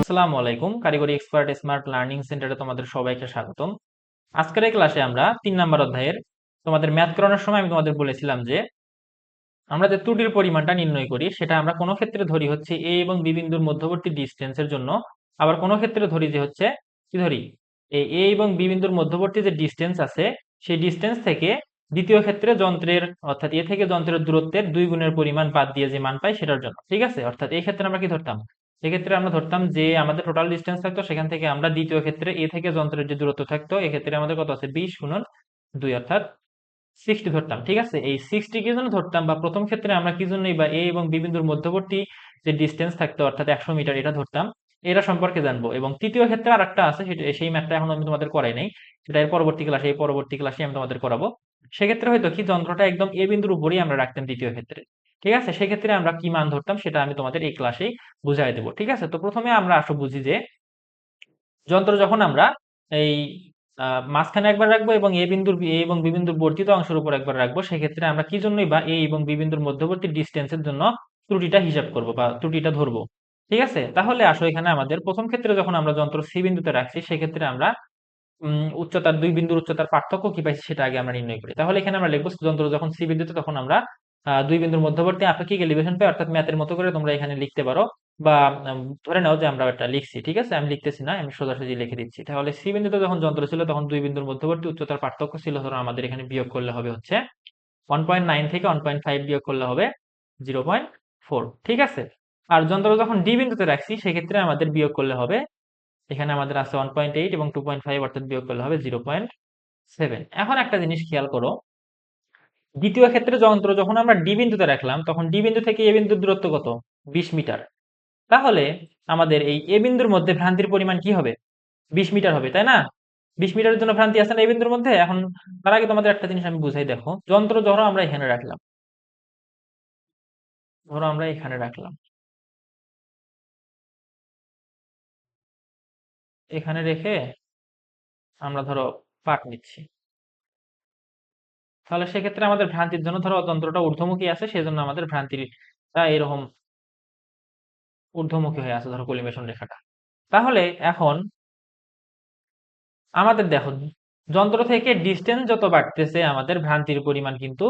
আসসালামু আলাইকুম। কারিগরি এক্সপার্ট স্মার্ট লার্নিং সেন্টারে তোমাদের সবাইকে স্বাগতম। আজকের এই ক্লাসে আমরা 3 নাম্বার অধ্যায়ের তোমাদের ম্যাথ করানোর সময় আমি তোমাদের বলেছিলাম যে আমরা যে ত্রুটির পরিমাণটা নির্ণয় করি সেটা আমরা কোনো ক্ষেত্রে ধরি হচ্ছে এ এবং বি বিন্দুর মধ্যবর্তী ডিস্টেন্সের জন্য, আবার কোনো ক্ষেত্রে ধরি যে হচ্ছে কি ধরি এই এ এবং বি বিন্দুর মধ্যবর্তী যে ডিস্টেন্স আছে সেই ডিস্টেন্স থেকে দ্বিতীয় ক্ষেত্রে যন্ত্রের অর্থাৎ এ থেকে যন্ত্রের দূরত্বের 2 গুণের পরিমাণ বাদ দিয়ে যে মান পাই সেটার জন্য। ঠিক আছে, অর্থাৎ এই ক্ষেত্রে আমরা কি ধরতাম, সেক্ষেত্রে আমরা ধরতাম যে আমাদের টোটাল ডিস্টেন্স থাকতো, সেখান থেকে আমরা দ্বিতীয় ক্ষেত্রে এ থেকে যন্ত্রের যে দূরত্ব থাকতো এক্ষেত্রে আমাদের কত আছে 20 গুণন 2 অর্থাৎ 60 ধরতাম। ঠিক আছে, এই 60 কি জন্য ধরতাম, বা প্রথম ক্ষেত্রে আমরা কি জন্যই বা এ এবং বি বিন্দুর মধ্যবর্তী যে ডিস্টেন্স থাকতো অর্থাৎ 100 মিটার এটা ধরতাম, এটা সম্পর্কে জানবো। এবং তৃতীয় ক্ষেত্রে আর একটা আছে, সেটা সেই ম্যাথটা এখন আমি তোমাদের করাই নাই, সেটা এর পরবর্তী ক্লাসে আমি তোমাদের করাবো। সেক্ষেত্রে হয়তো কি যন্ত্রটা একদম এ বিন্দুর উপরেই আমরা রাখতাম দ্বিতীয় ক্ষেত্রে। ঠিক আছে, সেক্ষেত্রে আমরা কি মান ধরতাম সেটা আমি তোমাদের এই ক্লাসেই বুঝাই দেবো। ঠিক আছে, তো প্রথমে আমরা আসো বুঝি যে যন্ত্র যখন আমরা এই মাঝখানে একবার রাখবো এবং এ এবং বি বিন্দুর বর্ধিত অংশের উপর একবার রাখবো, সেক্ষেত্রে আমরা কি জন্যই বা এ এবং বি বিন্দুর মধ্যবর্তী ডিস্টেন্সের জন্য ত্রুটিটা হিসাব করব বা ত্রুটিটা ধরবো। ঠিক আছে, তাহলে আসো এখানে আমাদের প্রথম ক্ষেত্রে যখন আমরা যন্ত্র সি বিন্দুতে রাখছি সেক্ষেত্রে আমরা উচ্চতার দুই বিন্দুর উচ্চতার পার্থক্য কি পাইছি সেটা আগে আমরা নির্ণয় করি। তাহলে এখানে আমরা লিখবো যন্ত্র যখন সি বিন্দুতে তখন আমরা দুই বিন্দুর মধ্যবর্তী আপেক্ষিক এলিভেশন পাই, অর্থাৎ ম্যাথের মতো করে তোমরা এখানে লিখতে পারো, বা ধরে নাও যে আমরা এটা লিখছি। ঠিক আছে, আমি লিখতেছি না, আমি সোজাসুজি লিখে দিচ্ছি। তাহলে সি বিন্দুতে যখন যন্ত্র ছিল তখন দুই বিন্দুর মধ্যবর্তী উচ্চতার পার্থক্য ছিল, ধরো আমাদের এখানে বিয়োগ করলে হবে হচ্ছে 1.9 থেকে 1.5 বিয়োগ করলে হবে 0.4। ঠিক আছে, আর যন্ত্র যখন ডি বিন্দুতে রাখছি সেক্ষেত্রে আমাদের বিয়োগ করলে হবে, এখানে আমাদের আছে 1.8 এবং 2.5, অর্থাৎ বিয়োগ করলে হবে 0.7। এখন একটা জিনিস খেয়াল করো, দ্বিতীয় ক্ষেত্রে যন্ত্র যখন আমরা ডি বিন্দুতে রাখলাম তখন ডি বিন্দু থেকে এ বিন্দুর দূরত্ব কত, 20 মিটার। তাহলে আমাদের এই এ বিন্দুর মধ্যে ভ্রান্তির পরিমাণ কি হবে, 20 মিটার হবে, তাই না? 20 মিটারের জন্য ভ্রান্তি আছে না এই বিন্দুর মধ্যে। এখন তার আগে তোমাদের একটা জিনিস আমি বুঝাই, দেখো যন্ত্র ধরো আমরা এখানে রাখলাম, ধরো আমরা এখানে রাখলাম, এখানে রেখে আমরা ধরো পাট নিচ্ছি, তাহলে সেক্ষেত্রে আমাদের ভ্রান্তির জন্য ধরো যন্ত্রটা ঊর্ধ্বমুখী আছে, সেজন্য আমাদের ভ্রান্তিটা এরকম ঊর্ধ্বমুখী হয়ে আছে, ধরো কলিমেশন রেখাটা। তাহলে এখন আমাদের দেখো যন্ত্র থেকে ডিস্টেন্স যত বাড়তেছে আমাদের ভ্রান্তির পরিমাণ কিন্তু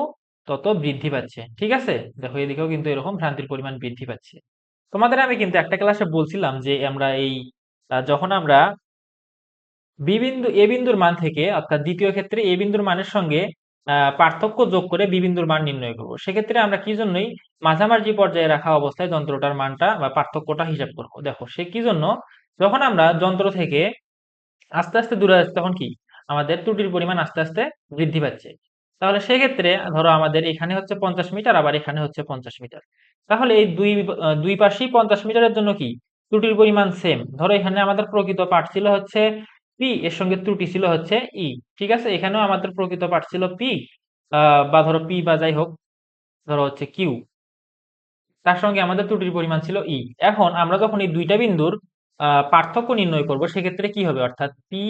তত বৃদ্ধি পাচ্ছে। ঠিক আছে, দেখো এদিকেও কিন্তু এরকম ভ্রান্তির পরিমাণ বৃদ্ধি পাচ্ছে। তোমাদের আমি কিন্তু একটা ক্লাসে বলছিলাম যে আমরা এই যখন আমরা বি বিন্দু এ বিন্দুর মান থেকে অর্থাৎ দ্বিতীয় ক্ষেত্রে এ বিন্দুর মানের সঙ্গে পার্থক্য যোগ করে বি বিন্দুর মান নির্ণয় করব, সেক্ষেত্রে আমরা কি জন্যই মাঝামাঝি পর্যায়ে রাখা অবস্থায় যন্ত্রটার মানটা বা পার্থক্যটা হিসাব করব। দেখো সে কি জন্য, যখন আমরা যন্ত্র থেকে আস্তে আস্তে দূরে যাচ্ছে তখন কি আমাদের ত্রুটির পরিমাণ আস্তে আস্তে বৃদ্ধি পাচ্ছে। তাহলে সেক্ষেত্রে ধরো আমাদের এখানে হচ্ছে 50 মিটার, আবার এখানে হচ্ছে 50 মিটার। তাহলে এই দুই পাশেই 50 মিটারের জন্য কি ত্রুটির পরিমাণ সেম। ধরো এখানে আমাদের প্রকৃত পাঠ ছিল হচ্ছে পি, এর সঙ্গে ত্রুটি ছিল হচ্ছে ই। ঠিক আছে, এখানেও আমাদের প্রকৃত পাঠ ছিল পি, বা ধরো পি বা যাই হোক, ধরো হচ্ছে কিউ, তার সঙ্গে আমাদের ত্রুটির পরিমাণ ছিল ই। এখন আমরা যখন এই দুইটা বিন্দুর পার্থক্য নির্ণয় করব সেক্ষেত্রে কি হবে, অর্থাৎ P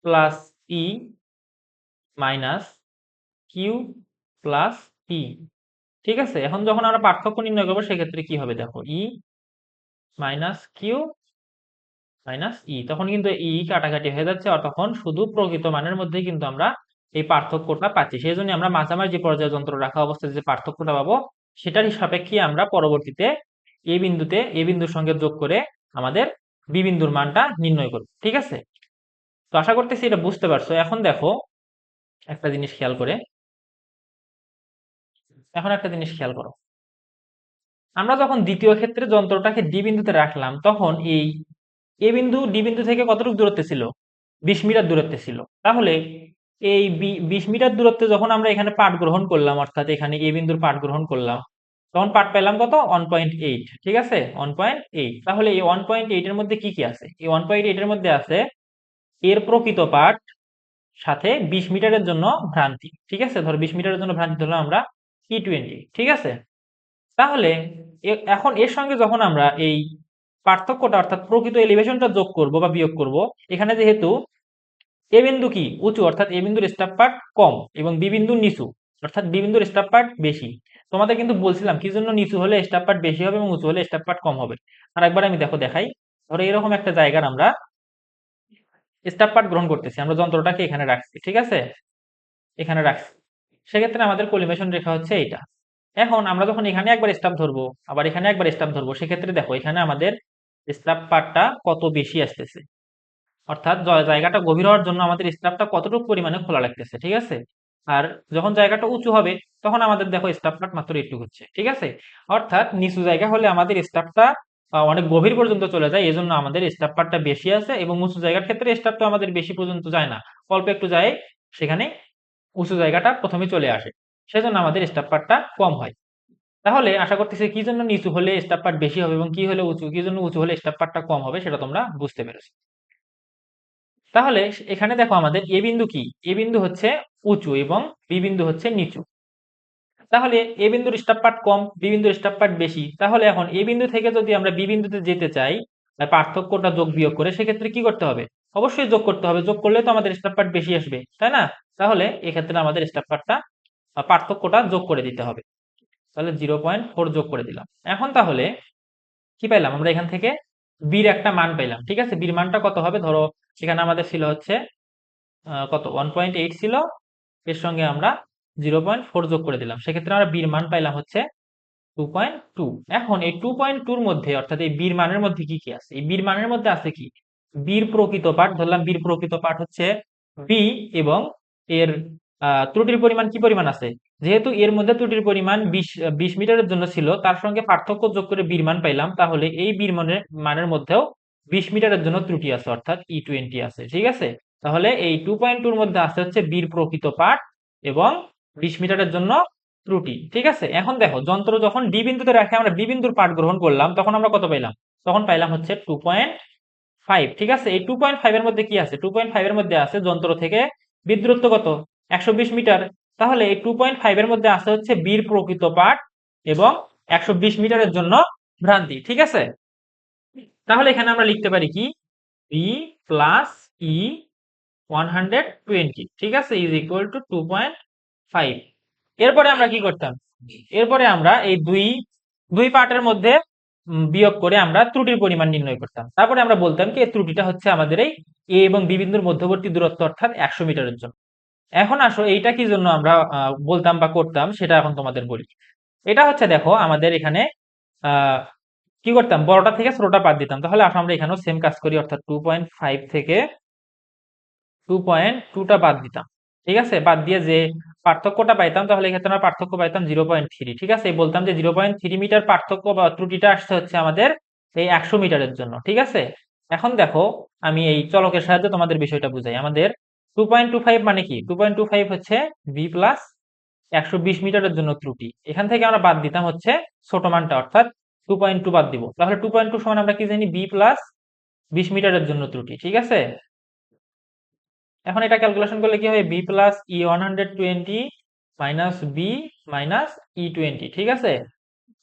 plus E minus Q plus E. ঠিক আছে, এখন যখন আমরা পার্থক্য নির্ণয় করবো সেক্ষেত্রে কি হবে, দেখো ই মাইনাস কিউ মাইনাস ই, তখন কিন্তু ই কাটাকাটি হয়ে যাচ্ছে, আর তখন শুধু প্রকৃত মানের মধ্যেই কিন্তু আমরা এই পার্থক্যটা পাচ্ছি। সেই জন্য আমরা মাঝামাঝি পর্যায়ে যন্ত্র রাখা অবস্থায় যে পার্থক্যটা পাবো সেটার সাপেক্ষে আমরা পরবর্তীতে এ বিন্দুর সঙ্গে যোগ করে আমাদের বি বিন্দুর মানটা নির্ণয় করব। ঠিক আছে, তো আশা করতেছি এটা বুঝতে পারছো। এখন দেখো একটা জিনিস খেয়াল করে, এখন একটা জিনিস খেয়াল করো, আমরা যখন দ্বিতীয় ক্ষেত্রে যন্ত্রটাকে ডি বিন্দুতে রাখলাম তখন এই এ বিন্দু ডি বিন্দু থেকে কতটুকু দূরত্বে ছিল, 20 মিটার দূরত্বে ছিল। তাহলে এই 20 মিটার দূরত্বে যখন আমরা এখানে পাঠ গ্রহণ করলাম, অর্থাৎ এখানে এ বিন্দুর পাঠ গ্রহণ করলাম, তখন পাঠ পেলাম কত, 1.8। ঠিক আছে, 1.8। তাহলে এই 1.8 এর মধ্যে কি কি আছে, এই 1.8 এর মধ্যে আছে এর প্রকৃত পাঠ সাথে 20 মিটারের জন্য ভ্রান্তি। ঠিক আছে, ধরো 20 মিটারের জন্য ভ্রান্তি ধরলাম আমরা E20। ঠিক আছে, তাহলে এখন এর সঙ্গে যখন আমরা এই পার্থক্যটা অর্থাৎ প্রকৃত এলিভেশনটা যোগ করব বা বিয়োগ করব, এখানে যেহেতু এ বিন্দু কি উঁচু অর্থাৎ এ বিন্দুর স্টাপ পার্ট কম এবং বি বিন্দু নিচু অর্থাৎ বি বিন্দুর স্টাপ পার্ট বেশি। তোমাদের কিন্তু বলছিলাম কি জন্য নিচু হলে স্টাপ পার্ট বেশি হবে এবং উঁচু হলে স্টাপ পার্ট কম হবে। আর একবার আমি দেখাই, ধরো এরকম একটা জায়গার আমরা স্টাফ পার্ট গ্রহণ করতেছি, আমরা যন্ত্রটাকে এখানে রাখছি, ঠিক আছে, এখানে রাখছি। সেক্ষেত্রে আমাদের কলিমেশন রেখা হচ্ছে এইটা। এখন আমরা যখন এখানে একবার স্টাফ ধরবো, আবার এখানে একবার স্টাফ ধরবো, সেক্ষেত্রে দেখো এখানে আমাদের স্টাফ পার্টটা কত বেশি আসতেছে, অর্থাৎ জায়গাটা গভীর হওয়ার জন্য আমাদের স্টাফটা কতটুকু পরিমাণে খোলা লাগতেছে, ঠিক আছে। আর যখন জায়গাটা উঁচু হবে তখন আমাদের দেখো স্টাফ পার্ট মাত্র একটু হচ্ছে, ঠিক আছে। অর্থাৎ নিচু জায়গা হলে আমাদের স্টাফটা অনেক গভীর পর্যন্ত চলে যায়, এজন্য আমাদের স্টাফ পার্টটা বেশি আছে, এবং উঁচু জায়গার ক্ষেত্রে স্টাফটা আমাদের বেশি পর্যন্ত যায় না, অল্প একটু যায়, সেখানে উঁচু জায়গাটা প্রথমে চলে আসে, সেজন্য আমাদের স্টাফ পার্টটা কম হয়। তাহলে আশা করতেছি কি জন্য নিচু হলে স্টাফ পার্ট বেশি হবে এবং কি হলে উঁচু, কি জন্য উঁচু হলে স্টাফ পার্টটা কম হবে, সেটা তোমরা বুঝতে পেরেছো। তাহলে এখানে দেখো আমাদের এ বিন্দু কি, এ বিন্দু হচ্ছে উঁচু এবং বি বিন্দু হচ্ছে নিচু। তাহলে এ বিন্দুর স্টাফ পার্ট কম, বি বিন্দুর স্টাফ পার্ট বেশি। তাহলে এখন এ বিন্দু থেকে যদি আমরা বি বিন্দুতে যেতে চাই, পার্থক্যটা যোগ বিয়োগ করে, সেক্ষেত্রে কি করতে হবে? অবশ্যই যোগ করতে হবে, যোগ করলে তো আমাদের স্টাফ পার্ট বেশি আসবে, তাই না? তাহলে এক্ষেত্রে আমাদের স্টাফ পার্টটা পার্থক্যটা যোগ করে দিতে হবে। তাহলে 0.4 যোগ করে দিলাম। এখন তাহলে কি পাইলাম আমরা এখান থেকে? বির একটা মান পাইলাম, ঠিক আছে। বির মানটা কত হবে? ধরো এখানে আমাদের ছিল হচ্ছে কত 1.8 ছিল, এর সঙ্গে আমরা 0.4 যোগ করে দিলাম, সেক্ষেত্রে আমরা বির মান পাইলাম হচ্ছে 2.2। এখন এই 2.2-র মধ্যে, অর্থাৎ এই বির মানের মধ্যে কি কি আছে? এই বির মানের মধ্যে আছে কি? বির প্রকৃত পাঠ, ধরলাম বির প্রকৃত পাঠ হচ্ছে বি, এবং এর ত্রুটির পরিমাণ কি পরিমাণ আছে? যেহেতু এর মধ্যে ত্রুটির পরিমাণ 20 মিটারের জন্য ছিল, তার সঙ্গে পার্থক্য যোগ করে বির মান পাইলাম, তাহলে এই বির মানের মধ্যেও 20 মিটারের জন্য ত্রুটি আছে, অর্থাৎ E20 আছে, ঠিক আছে। তাহলে এই 2.2-র মধ্যে আছে হচ্ছে বির প্রকৃত পাঠ এবং 20 মিটারের জন্য ত্রুটি, ঠিক আছে। এখন দেখো যন্ত্র যখন ডি বিন্দুতে রাখে আমরা বি বিন্দুর পাঠ গ্রহণ করলাম, তখন আমরা কত পাইলাম? তখন পাইলাম হচ্ছে 2.5, ঠিক আছে। এই 2.5 এর মধ্যে কি আছে? 2.5 এর মধ্যে আছে যন্ত্র থেকে বির দূরত্ব কত? 120 মিটার। তাহলে এই 2.5 এর মধ্যে আছে হচ্ছে বির প্রকৃত পাঠ এবং 120 মিটারের জন্য ভ্রান্তি, ঠিক আছে। তাহলে এখানে আমরা লিখতে পারি কি? বি প্লাস ই 120, ঠিক আছে, ইজ ইকুয়াল টু 2.5। এরপরে আমরা কি করতাম? এরপরে আমরা এই দুই দুই পার্টের মধ্যে বিয়োগ করে আমরা ত্রুটির পরিমাণ নির্ণয় করতাম। তারপরে আমরা বলতাম কি এই ত্রুটিটা হচ্ছে আমাদের এই এ এবং বি বিন্দুর মধ্যবর্তী দূরত্ব, অর্থাৎ 100 মিটারের জন্য। এখন আসো এইটা কি জন্য আমরা বলতাম বা করতাম, সেটা এখন তোমাদের বলি। এটা হচ্ছে দেখো আমাদের এখানে আহ কি করতাম, বড়টা থেকে ছোটটা বাদ দিতাম। তাহলে আসো আমরা এখানেও সেম কাজ করি, অর্থাৎ 2.5 থেকে 2.2টা বাদ দিতাম, ঠিক আছে। বাদ দিয়ে যে পার্থক্যটা পাইতাম, তাহলে এক্ষেত্রে আমরা পার্থক্য পাইতাম 0.3, ঠিক আছে। বলতাম যে 0.3 মিটার পার্থক্য বা ত্রুটিটা আসছে হচ্ছে আমাদের এই 100 মিটারের জন্য, ঠিক আছে। এখন দেখো আমি এই চলকের সাহায্যে তোমাদের বিষয়টা বুঝাই। আমাদের 2.25 মানে কি? 2.25 হচ্ছে বি প্লাস 120 মিটারের জন্য ত্রুটি। এখান থেকে আমরা বাদ দিতাম হচ্ছে ছোট মানটা, অর্থাৎ 2.2 বাদ দিব। তাহলে 2.2 সমান আমরা কি জানি? বি প্লাস 20 মিটারের জন্য ত্রুটি, ঠিক আছে। এখন এটা ক্যালকুলেশন করলে কি হবে? B plus E 120 minus B minus E20, ঠিক আছে।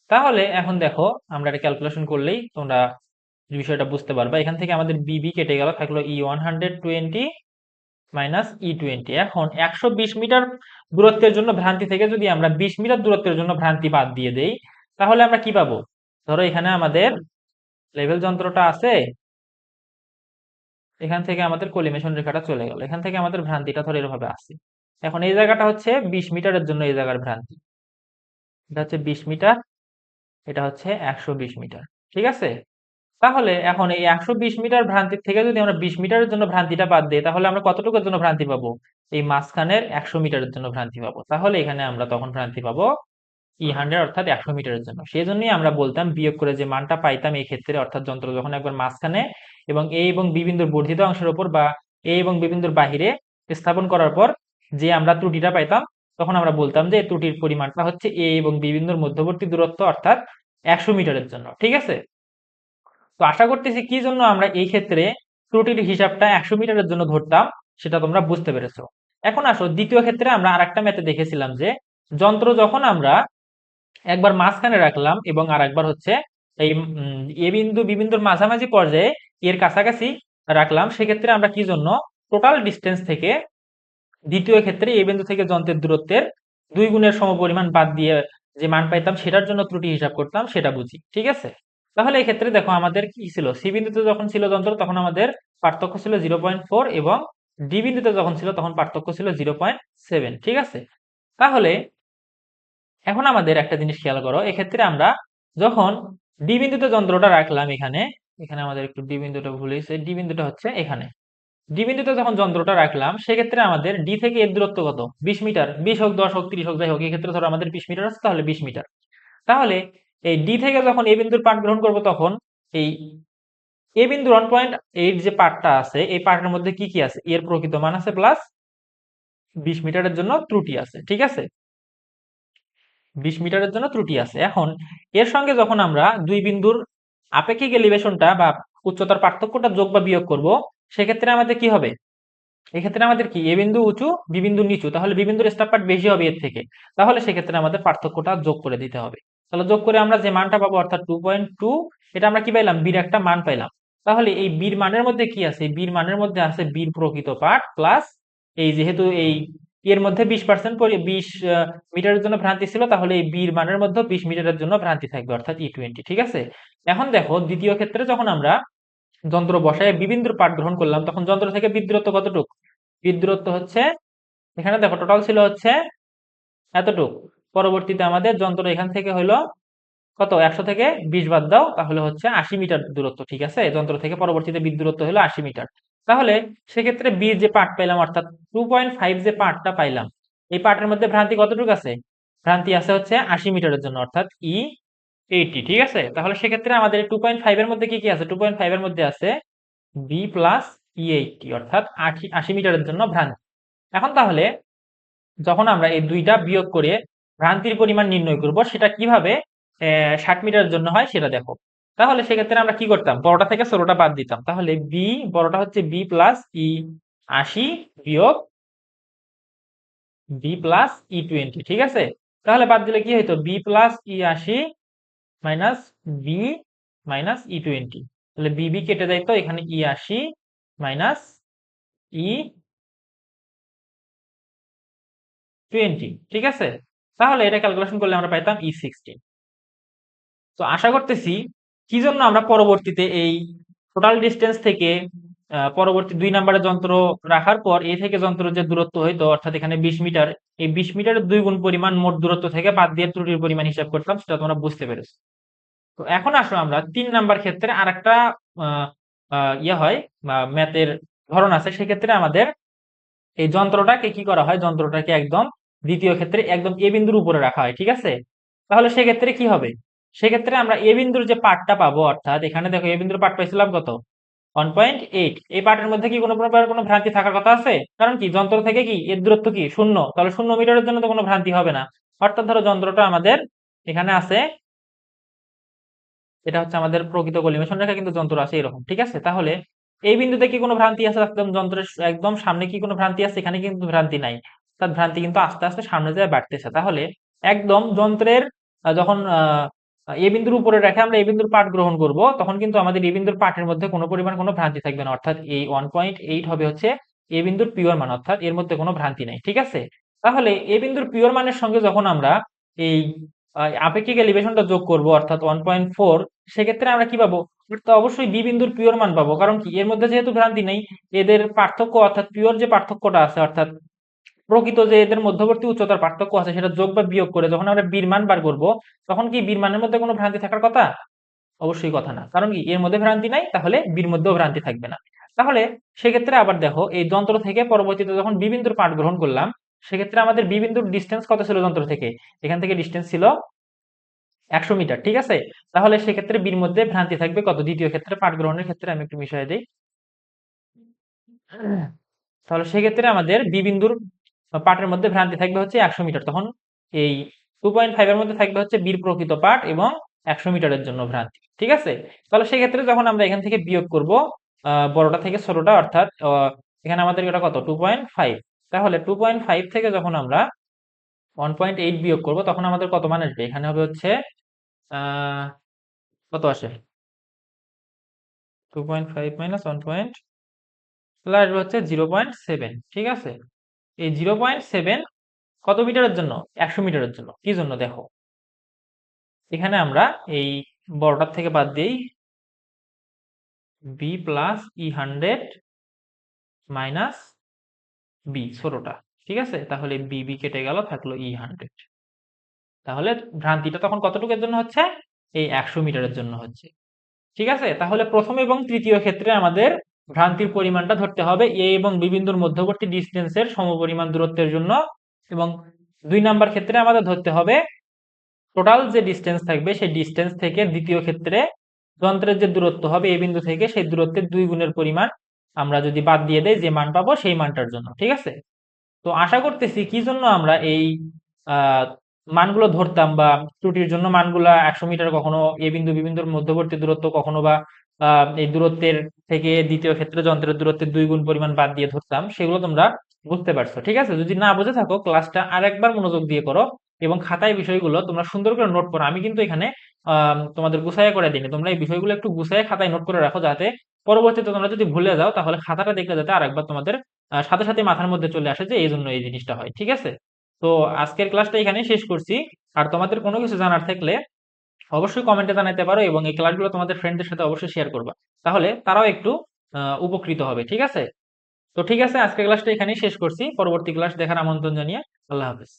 তাহলে এখন দেখো আমরা এটা ক্যালকুলেশন করলেই তোমরা বিষয়টা বুঝতে পারবা। এখান থেকে আমাদের বি কেটে গেল, থাকলো E120 মাইনাস E20। এখন 120 মিটার দূরত্বের জন্য ভ্রান্তি থেকে যদি আমরা 20 মিটার দূরত্বের জন্য ভ্রান্তি বাদ দিয়ে দেই, তাহলে আমরা কি পাবো? ধরো এখানে আমাদের লেভেল যন্ত্রটা আছে, এখান থেকে আমাদের কলিমেশন রেখাটা চলে গেল, এখান থেকে আমাদের ভ্রান্তিটা ধরে এভাবে আসছে। এখন এই জায়গাটা হচ্ছে 20 মিটারের জন্য এই জায়গার ভ্রান্তি, এটা হচ্ছে 20 মিটার, এটা হচ্ছে 120 মিটার, ঠিক আছে। তাহলে এখন এই 120 মিটার ভ্রান্তির থেকে যদি আমরা 20 মিটারের জন্য ভ্রান্তিটা বাদ দিই, তাহলে আমরা কতটুকুর জন্য ভ্রান্তি পাবো? এই মাঝখানের 100 মিটারের জন্য ভ্রান্তি পাবো। তাহলে এখানে আমরা তখন ভ্রান্তি পাবো E100, অর্থাৎ 100 মিটারের জন্য। সেই জন্যই আমরা বলতাম বিয়োগ করে যে মানটা পাইতাম এই ক্ষেত্রে, অর্থাৎ যন্ত্র যখন একবার মাঝখানে এবং এ এবং বি বিন্দুর বর্ধিত অংশের উপর বা এ এবং বি বিন্দুর বাহিরে স্থাপন করার পর যে আমরা ত্রুটিটা পাইতাম, তখন আমরা বলতাম যে ত্রুটির পরিমাণটা হচ্ছে এ এবং বি বিন্দুর মধ্যবর্তী দূরত্ব, অর্থাৎ 100 মিটারের জন্য, ঠিক আছে। তো আশা করতেছি কি জন্য আমরা এই ক্ষেত্রে ত্রুটির হিসাবটা 100 মিটারের জন্য ধরতাম, সেটা তোমরা বুঝতে পেরেছো। এখন আসো দ্বিতীয় ক্ষেত্রে, আমরা আরেকটা ম্যাথে দেখেছিলাম যে যন্ত্র যখন আমরা একবার মাঝখানে রাখলাম এবং আর একবার হচ্ছে এই এ বিন্দু বি বিন্দুর মাঝামাঝি পর্যায়ে এর কাছাকাছি রাখলাম, সেক্ষেত্রে আমরা কি জন্য টোটাল ডিস্টেন্স থেকে দ্বিতীয় ক্ষেত্রে এ বিন্দু থেকে যন্ত্রের দূরত্বের 2 গুণের সমপরিমাণ বাদ দিয়ে যে মান পাইতাম, সেটার জন্য ত্রুটি হিসাব করতাম, সেটা বুঝি, ঠিক আছে। তাহলে এই ক্ষেত্রে দেখো আমাদের কি ছিল, সি বিন্দুতে যখন ছিল যন্ত্র তখন আমাদের পার্থক্য ছিল 0.4 এবং ডি বিন্দুতে যখন ছিল তখন পার্থক্য ছিল 0.7। ঠিক আছে, তাহলে এখন আমাদের একটা জিনিস খেয়াল করো, এক্ষেত্রে আমরা যখন ডি বিন্দুতে যন্ত্রটা রাখলাম, এখানে এখানে আমাদের একটু ডি বিন্দুটা ভুল হয়েছে, ডি বিন্দুটা হচ্ছে এখানে। ডি বিন্দুতে যখন যন্ত্রটা রাখলাম সেক্ষেত্রে আমাদের ডি থেকে এর দূরত্ব কত, 20 মিটার। 20 হোক, 10 হোক, 30 হোক, যাই হোক, এই ক্ষেত্রে ধরো আমাদের 20 মিটার আছে, তাহলে 20 মিটার। তাহলে এই ডি থেকে যখন এ বিন্দুর পাঠ গ্রহণ করব তখন এই এ বিন্দুর 1.8 যে পার্টটা আছে এই পার্টের মধ্যে কি কি আছে, এর প্রকৃত মান আছে প্লাস 20 মিটারের জন্য ত্রুটি আছে। ঠিক আছে, 20 মিটারের জন্য ত্রুটি আছে। এখন এর সঙ্গে যখন আমরা দুই বিন্দুর আপেক্ষিক এলিভেশনটা বা উচ্চতার পার্থক্যটা যোগ বা বিয়োগ করব, সেক্ষেত্রে আমাদের কি হবে, এক্ষেত্রে আমাদের কি, এ বিন্দু উঁচু বি বিন্দু নিচু, তাহলে বি বিন্দুর স্টার পার্ট বেশি হবে এর থেকে, তাহলে সেক্ষেত্রে আমাদের পার্থক্যটা যোগ করে দিতে হবে। তাহলে যোগ করে আমরা যে মানটা পাবো অর্থাৎ 2.2, এটা আমরা কি পাইলাম, বির একটা মান পাইলাম। তাহলে এই বির মানের মধ্যে কি আছে, বির মানের মধ্যে আছে বির প্রকৃত পার্ট প্লাস এই যেহেতু এই এর মধ্যে 20% 20 মিটারের জন্য ভ্রান্তি ছিল, তাহলে এই বির মানের মধ্যে 20 মিটারের জন্য ভ্রান্তি থাকবে অর্থাৎ E20। ঠিক আছে, এখন দেখো দ্বিতীয় ক্ষেত্রে যখন আমরা যন্ত্র বসায় বি বিন্দুর পাঠ গ্রহণ করলাম তখন যন্ত্র থেকে বির দূরত্ব কতটুকু, বির দূরত্ব হচ্ছে এখানে দেখো টোটাল ছিল হচ্ছে এতটুক, পরবর্তীতে আমাদের যন্ত্র এখান থেকে হলো কত, 100 থেকে 20 বাদ দাও, তাহলে হচ্ছে 80 মিটার দূরত্ব। ঠিক আছে, যন্ত্র থেকে পরবর্তীতে বির দূরত্ব হলো 80 মিটার। তাহলে সেক্ষেত্রে বির যে পার্ট পাইলাম অর্থাৎ 2.5 যে পার্টটা পাইলাম, এই পার্টের মধ্যে ভ্রান্তি কতটুকু আছে, ভ্রান্তি আছে হচ্ছে 80 মিটারের জন্য অর্থাৎ E80। ঠিক আছে, তাহলে সেক্ষেত্রে আমাদের 2.5 এর মধ্যে কি কি আছে, 2.5 এর মধ্যে আছে বি প্লাস E80 অর্থাৎ 80 মিটারের জন্য ভ্রান্তি। এখন তাহলে যখন আমরা এই দুইটা বিয়োগ করে ভ্রান্তির পরিমাণ নির্ণয় করব, সেটা কিভাবে 60 মিটারের জন্য হয় সেটা দেখো। তাহলে সেক্ষেত্রে আমরা কি করতাম, বড়টা থেকে ছোটটা বাদ দিতাম। তাহলে বি, বড়টা হচ্ছে বি প্লাস E80 বিয়োগ বি প্লাস E20। ঠিক আছে, তাহলে বাদ দিলে কি হইতো, B plus E80 minus B minus E20। তাহলে বি কেটে যাইতো, এখানে E80 মাইনাস E20। ঠিক আছে, তাহলে এটা ক্যালকুলেশন করলে আমরা পাইতাম E16। তো আশা করতেছি কি জন্য আমরা পরবর্তীতে এই টোটাল ডিস্টেন্স থেকে পরবর্তী 2 নম্বরের যন্ত্র রাখার পর এ থেকে যন্ত্রের যে দূরত্ব হইতো অর্থাৎ এখানে 20 মিটার, এই 20 মিটারের 2 গুণ পরিমাণ মোট দূরত্ব থেকে বাদ দিয়ে ত্রুটির পরিমাণ হিসাব করতাম, সেটা তোমরা বুঝতে পেরেছো। তো এখন আসো আমরা 3 নাম্বার ক্ষেত্রে আরেকটা ইয়ে হয় বা ম্যাথের ধরন আছে। সেক্ষেত্রে আমাদের এই যন্ত্রটাকে কি করা হয়, যন্ত্রটাকে একদম দ্বিতীয় ক্ষেত্রে একদম এ বিন্দুর উপরে রাখা হয়। ঠিক আছে, তাহলে সেক্ষেত্রে কি হবে, সেক্ষেত্রে আমরা এ বিন্দুর যে পার্টটা পাবো অর্থাৎ এখানে দেখো এ বিন্দুর পার্ট পাইছিলাম কত, 1.8। এই পার্টের মধ্যে কি কোনো প্রকার কোনো ভ্রান্তি থাকার কথা আছে, কারণ কি যন্ত্র থেকে কি এর দূরত্ব কি 0, তাহলে 0 মিটারের জন্য তো কোনো ভ্রান্তি হবে না। অর্থাৎ ধরো যন্ত্রটা আমাদের এখানে আছে, এটা হচ্ছে আমাদের প্রকৃত কলিমেশন রেখা, কিন্তু যন্ত্র আছে এরকম। ঠিক আছে, তাহলে এই বিন্দুতে কি কোনো ভ্রান্তি আছে, একদম যন্ত্রের একদম সামনে কি কোনো ভ্রান্তি আছে, এখানে কিন্তু ভ্রান্তি নাই, অর্থাৎ ভ্রান্তি কিন্তু আস্তে আস্তে সামনে যায় বাড়তেছে। তাহলে একদম যন্ত্রের যখন এ বিন্দুর উপরে রেখে আমরা এ বিন্দুর পাঠ গ্রহণ করব তখন কিন্তু আমাদের এ বিন্দুর পাঠের মধ্যে কোনো পরিমাণ কোনো ভ্রান্তি থাকবে না, অর্থাৎ এই 1.8 হবে হচ্ছে এ বিন্দুর পিওর মান, অর্থাৎ এর মধ্যে কোনো ভ্রান্তি নাই। ঠিক আছে, তাহলে এ বিন্দুর পিওর মানের সঙ্গে যখন আমরা এই আপেক্ষিক এলিভেশনটা যোগ করব অর্থাৎ 1.4, সেক্ষেত্রে আমরা কি পাবো, তো অবশ্যই বি বিন্দুর পিওর মান পাবো, কারণ কি এর মধ্যে যেহেতু ভ্রান্তি নেই, এদের পার্থক্য অর্থাৎ পিওর যে পার্থক্যটা আছে অর্থাৎ প্রকৃত যে এদের মধ্যবর্তী উচ্চতার পার্থক্য আছে সেটা যোগ বা বিয়োগ করে যখন আমরা বির মান বার করবো তখন কি বির মানের মধ্যে কোনো ভ্রান্তি থাকার কথা, অবশ্যই কথা না, কারণ কি এর মধ্যে ভ্রান্তি নাই, তাহলে বির মধ্যেও ভ্রান্তি থাকবে না। তাহলে সেক্ষেত্রে আবার দেখো এই যন্ত্র থেকে পরবর্তীতে যখন বি বিন্দুর পাঠ গ্রহণ করলাম, সেক্ষেত্রে আমাদের বি বিন্দুর ডিস্টেন্স কত ছিল যন্ত্র থেকে, এখান থেকে ডিস্টেন্স ছিল 100 মিটার। ঠিক আছে, তাহলে সেক্ষেত্রে বির মধ্যে ভ্রান্তি থাকবে কত, দ্বিতীয় ক্ষেত্রে পাঠ গ্রহণের ক্ষেত্রে আমি একটু মিশিয়ে দিই। তাহলে সেক্ষেত্রে আমাদের বি বিন্দুর পাঠের মধ্যে ভ্রান্তি থাকবে হচ্ছে 100 মিটার, তখন এই 2.5 এর মধ্যে থাকবে হচ্ছে বির প্রকৃত পাঠ এবং 100 মিটারের জন্য ভ্রান্তি। ঠিক আছে, তাহলে সেক্ষেত্রে যখন আমরা এখান থেকে বিয়োগ করব বড়টা থেকে ছোটটা অর্থাৎ এখানে আমাদের এটা কত 2.5, তাহলে 2.5 থেকে যখন আমরা 1.8 বিয়োগ করব তখন আমাদের কত মান আসবে, এখানে হবে হচ্ছে কত আসে, 2.5 মাইনাস 1 তাহলে আসবে হচ্ছে 0.7। ঠিক আছে, এই 0.7 কত মিটারের জন্য, 100 মিটারের জন্য। কি জন্য দেখো, এখানে আমরা এই বড়টার থেকে বাদ দিই, B plus E100 minus B ছোটটা। ঠিক আছে, তাহলে বি কেটে গেল, থাকলো E100। তাহলে ভ্রান্তিটা তখন কতটুকুর জন্য হচ্ছে? এই 100 মিটারের জন্য হচ্ছে। ঠিক আছে, তাহলে প্রথম এবং তৃতীয় ক্ষেত্রে আমাদের ভ্রান্তির পরিমাণটা ধরতে হবে এ এবং বি বিন্দুর মধ্যবর্তী ডিস্টেন্সের সমপরিমাণ দূরত্বের জন্য, এবং 2 নাম্বার ক্ষেত্রে আমাদের ধরতে হবে টোটাল যে ডিস্টেন্স থাকবে সেই ডিস্টেন্স থেকে দ্বিতীয় ক্ষেত্রে যন্ত্রের যে দূরত্ব হবে এই বিন্দু থেকে সেই দূরত্বের 2 গুণের পরিমাণ আমরা যদি বাদ দিয়ে দেই, যে মান পাবো সেই মানটার জন্য। ঠিক আছে, তো আশা করতেছি কি জন্য আমরা এই আহ, মানগুলো ধরতাম, বা ত্রুটির জন্য মানগুলা 100 মিটার কখনো এ বিন্দু বি বিন্দুর মধ্যবর্তী দূরত্ব, কখনো বা এই দূরত্বের থেকে দ্বিতীয় ক্ষেত্রে যন্ত্রের দূরত্বের 2 গুণ পরিমাণ বাদ দিয়ে ধরতাম, সেগুলো তোমরা বুঝতে পারছো। ঠিক আছে, যদি না বুঝে থাকো ক্লাসটা আরেকবার মনোযোগ দিয়ে করো, এবং খাতায় বিষয়গুলো তোমরা সুন্দর করে নোট করো। আমি কিন্তু এখানে তোমাদের গুছাইয়া করে দিইনি, তোমরা এই বিষয়গুলো একটু গুছাইয়া খাতায় নোট করে রাখো, যাতে পরবর্তীতে তোমরা যদি ভুলে যাও তাহলে খাতাটা দেখলে যাতে আরেকবার তোমাদের সাথে সাথে মাথার মধ্যে চলে আসে যে এই জন্য এই জিনিসটা হয়। ঠিক আছে, তো আজকের ক্লাসটা এখানেই শেষ করছি। আর তোমাদের কোনো কিছু জানার থাকলে অবশ্যই কমেন্টে জানাতে পারো, এবং এই ক্লাসগুলো তোমাদের ফ্রেন্ডদের সাথে অবশ্যই শেয়ার করবা, তাহলে তারাও একটু উপকৃত হবে। ঠিক আছে, তো ঠিক আছে, আজকের ক্লাসটা এখানেই শেষ করছি। পরবর্তী ক্লাস দেখার আমন্ত্রণ জানিয়ে আল্লাহ হাফেজ।